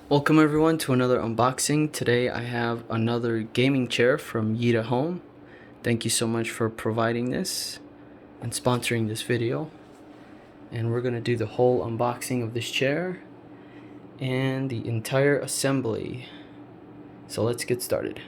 Welcome everyone to another unboxing. Today I have another gaming chair from Yitahome. Thank you so much for providing this and sponsoring this video. And we're going to do the whole unboxing of this chair and the entire assembly. So let's get started.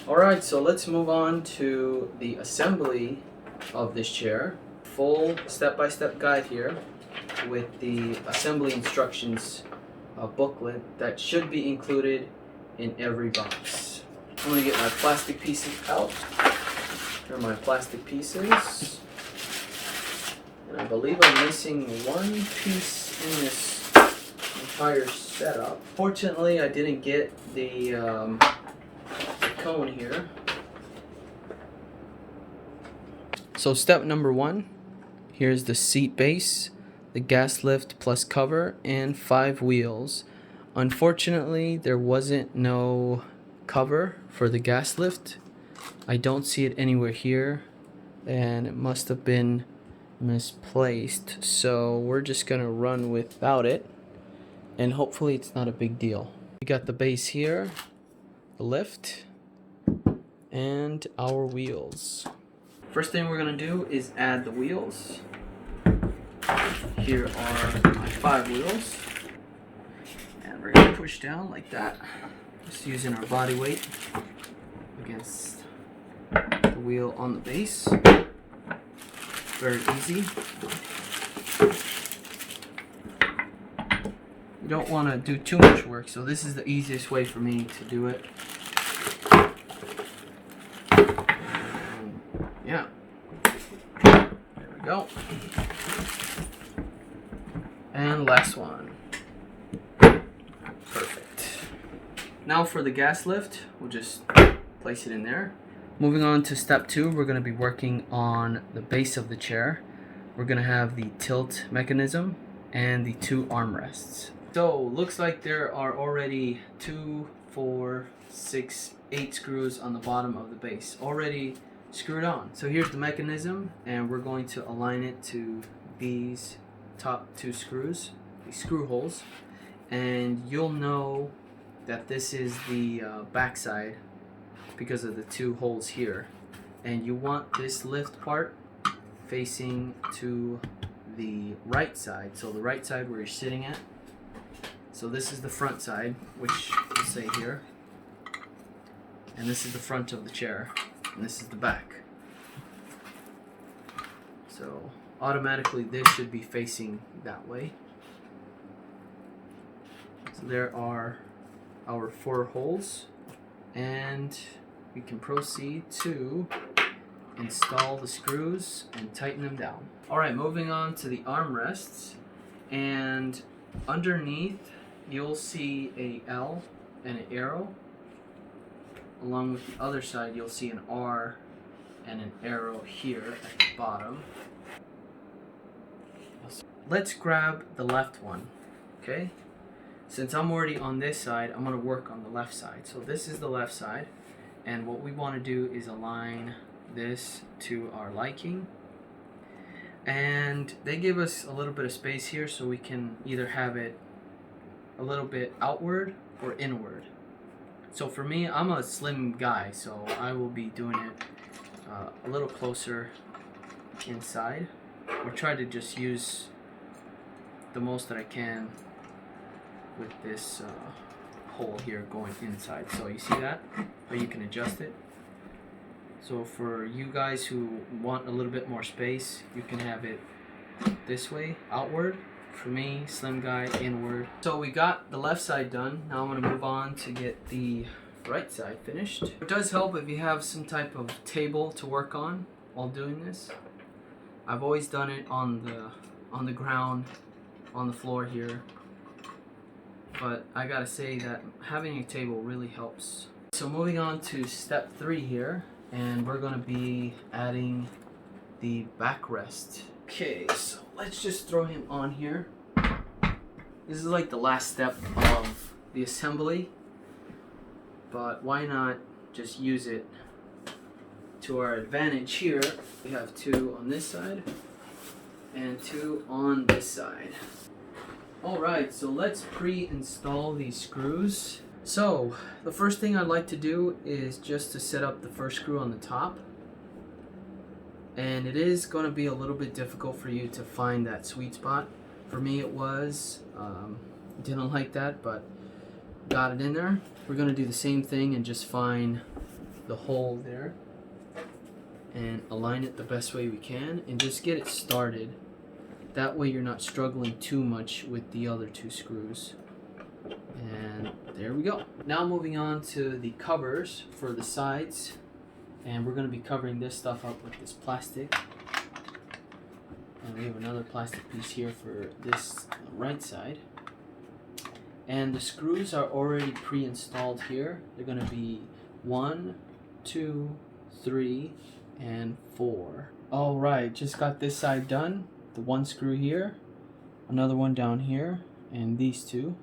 Alright, so let's move on to the assembly of this chair. Full step-by-step guide here with the assembly instructions booklet that should be included in every box. I'm going to get my plastic pieces out. Here are my plastic pieces. And I believe I'm missing one piece in this entire setup. Fortunately, I didn't get the cone here. So step number one, here's the seat base, the gas lift plus cover, and 5 wheels. Unfortunately, there wasn't no cover for the gas lift. I don't see it anywhere here, and it must have been misplaced. So we're just gonna run without it, and hopefully it's not a big deal. We got the base here, the lift, and our wheels. First thing we're gonna do is add the wheels. Here are my 5 wheels, and we're gonna push down like that, just using our body weight against the wheel on the base. Very easy. You don't want to do too much work, so this is the easiest way for me to do it. Yeah, there we go. And last one. Perfect. Now for the gas lift, we'll just place it in there. Moving on to step 2, we're going to be working on the base of the chair. We're going to have the tilt mechanism and the 2 armrests. So looks like there are already 2, 4, 6, 8 screws on the bottom of the base already screwed on. So here's the mechanism, and we're going to align it to these top 2 screws, these screw holes, and you'll know that this is the back side because of the 2 holes here. And you want this lift part facing to the right side, so the right side where you're sitting at. So this is the front side, which will say here, and this is the front of the chair, and this is the back. So automatically this should be facing that way. So there are our 4 holes, and we can proceed to install the screws and tighten them down. Alright, moving on to the armrests, and underneath you'll see a L and an arrow. Along with the other side, you'll see an R and an arrow here at the bottom. Let's grab the left one, okay? Since I'm already on this side, I'm going to work on the left side. So this is the left side, and what we want to do is align this to our liking. And they give us a little bit of space here, so we can either have it a little bit outward or inward. So for me, I'm a slim guy, so I will be doing it a little closer inside. or try to just use the most that I can with this hole here going inside. So you see that? How you can adjust it. So for you guys who want a little bit more space, you can have it this way, outward. For me, slim guy, inward. So we got the left side done. Now I'm gonna move on to get the right side finished. It does help if you have some type of table to work on while doing this. I've always done it on the ground, on the floor here. But I gotta say that having a table really helps. So moving on to step 3 here, and we're gonna be adding the backrest. Okay, so let's just throw him on here. This is like the last step of the assembly, but why not just use it to our advantage here. We have 2 on this side and 2 on this side. Alright, so let's pre-install these screws. So the first thing I'd like to do is just to set up the first screw on the top. And it is going to be a little bit difficult for you to find that sweet spot. For me it was. Didn't like that, but got it in there. We're going to do the same thing and just find the hole there and align it the best way we can and just get it started. That way you're not struggling too much with the other 2 screws. And there we go. Now moving on to the covers for the sides. And we're going to be covering this stuff up with this plastic. And we have another plastic piece here for this right side. And the screws are already pre-installed here. They're going to be 1, 2, 3, and 4. Alright, just got this side done. The 1 screw here, another one down here, and these 2.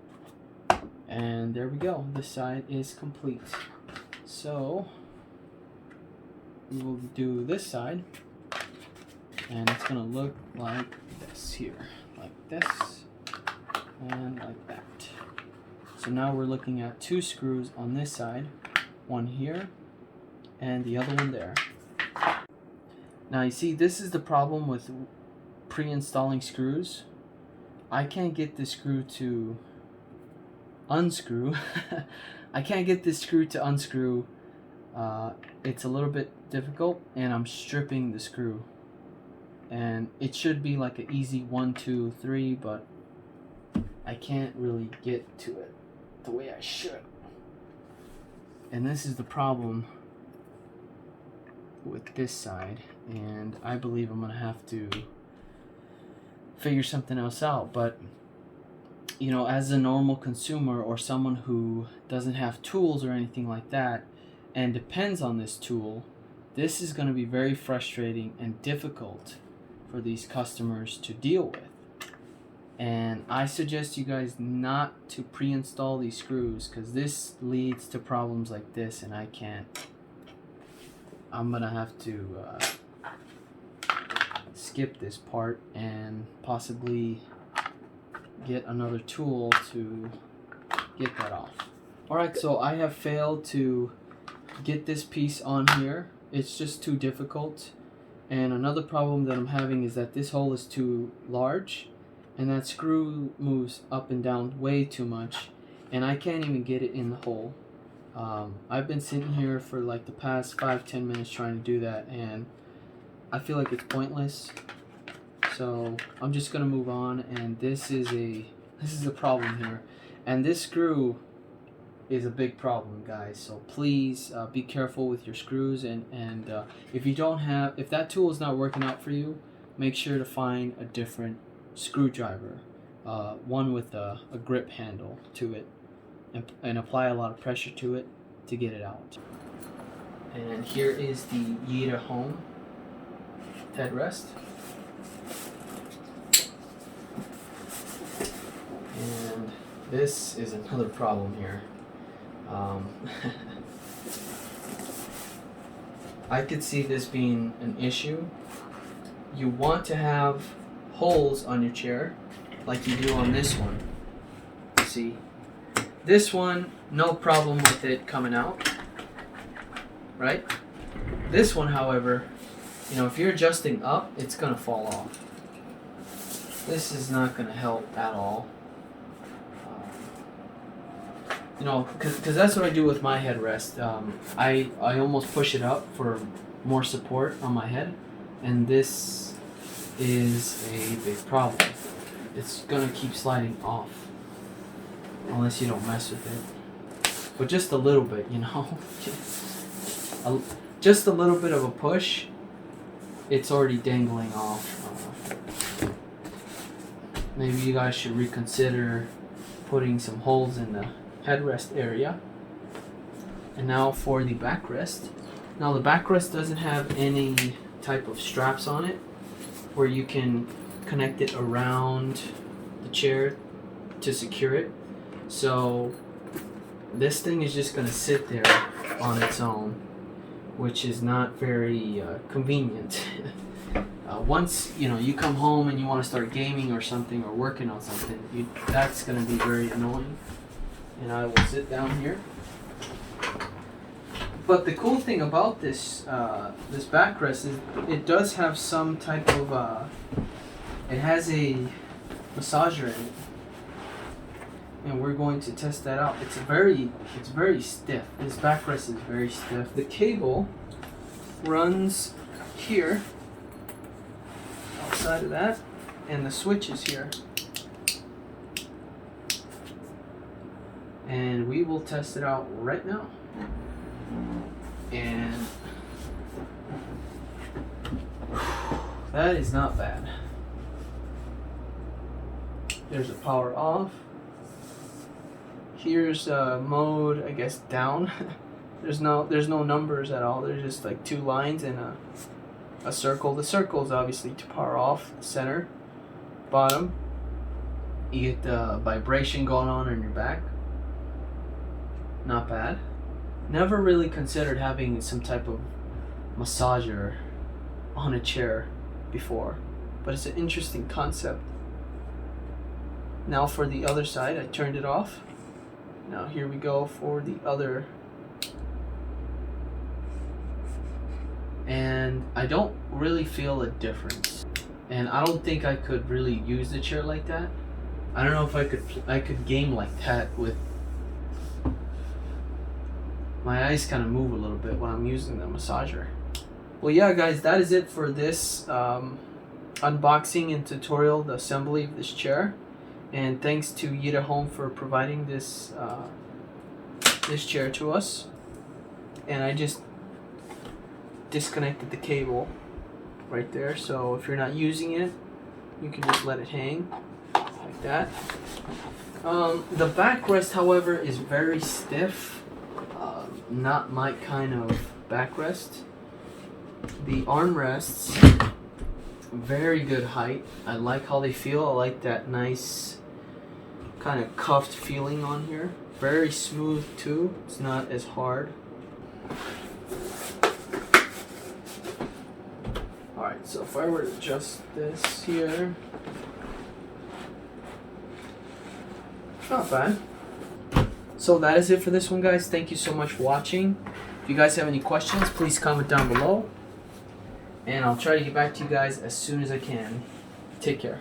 And there we go. This side is complete. So we will do this side, and it's gonna look like this here, like this, and like that. So now we're looking at 2 screws on this side, one here, and the other one there. Now you see, this is the problem with pre-installing screws. I can't get this screw to unscrew. I can't get this screw to unscrew. It's a little bit difficult, and I'm stripping the screw. And it should be like an easy 1, 2, 3, but I can't really get to it the way I should. And this is the problem with this side, and I believe I'm gonna have to figure something else out. But you know, as a normal consumer or someone who doesn't have tools or anything like that and depends on this tool, this is going to be very frustrating and difficult for these customers to deal with. And I suggest you guys not to pre-install these screws, because this leads to problems like this, and I can't. I'm gonna have to skip this part and possibly get another tool to get that off. Alright, so I have failed to get this piece on here. It's just too difficult. And another problem that I'm having is that this hole is too large, and that screw moves up and down way too much, and I can't even get it in the hole. I've been sitting here for like the past 5-10 minutes trying to do that, and I feel like it's pointless. So I'm just gonna move on, and this is a problem here, and this screw is a big problem, guys. So please be careful with your screws, and if that tool is not working out for you, make sure to find a different screwdriver, one with a grip handle to it, and apply a lot of pressure to it to get it out. And here is the Yitahome headrest. And this is another problem here. I could see this being an issue. You want to have holes on your chair like you do on this one. See, this one, no problem with it coming out, right? This one, however, You know, if you're adjusting up, it's gonna fall off. This is not gonna help at all. You know, because that's what I do with my headrest. I almost push it up for more support on my head, and this is a big problem. It's gonna keep sliding off unless you don't mess with it. But just a little bit, you know, just a little bit of a push, it's already dangling off. Maybe you guys should reconsider putting some holes in the headrest area. And now for the backrest. Now the backrest doesn't have any type of straps on it where you can connect it around the chair to secure it. So this thing is just going to sit there on its own, which is not very convenient. Once you come home and you want to start gaming or something or working on something, that's going to be very annoying. And I will sit down here. But the cool thing about this this backrest is it does have some type of it has a massager in it, and we're going to test that out. It's very stiff. This backrest is very stiff. The cable runs here, outside of that, and the switch is here. And we will test it out right now. And that is not bad. There's a power off. Here's mode, I guess, down. there's no numbers at all. There's just like two lines and a circle. The circle is obviously to power off. Center, bottom. You get the vibration going on in your back. Not bad. Never really considered having some type of massager on a chair before, but it's an interesting concept. Now for the other side, I turned it off. Now here we go for the other. And I don't really feel a difference. And I don't think I could really use the chair like that. I don't know if I could game like that with. My eyes kind of move a little bit when I'm using the massager. Well, yeah, guys, that is it for this unboxing and tutorial, the assembly of this chair. And thanks to Yitahome for providing this this chair to us. And I just disconnected the cable right there. So if you're not using it, you can just let it hang like that. The backrest, however, is very stiff. Not my kind of backrest. The armrests, very good height. I like how they feel. I like that nice kind of cuffed feeling on here. Very smooth too. It's not as hard. Alright, so if I were to adjust this here, not bad. So that is it for this one, guys. Thank you so much for watching. If you guys have any questions, please comment down below. And I'll try to get back to you guys as soon as I can. Take care.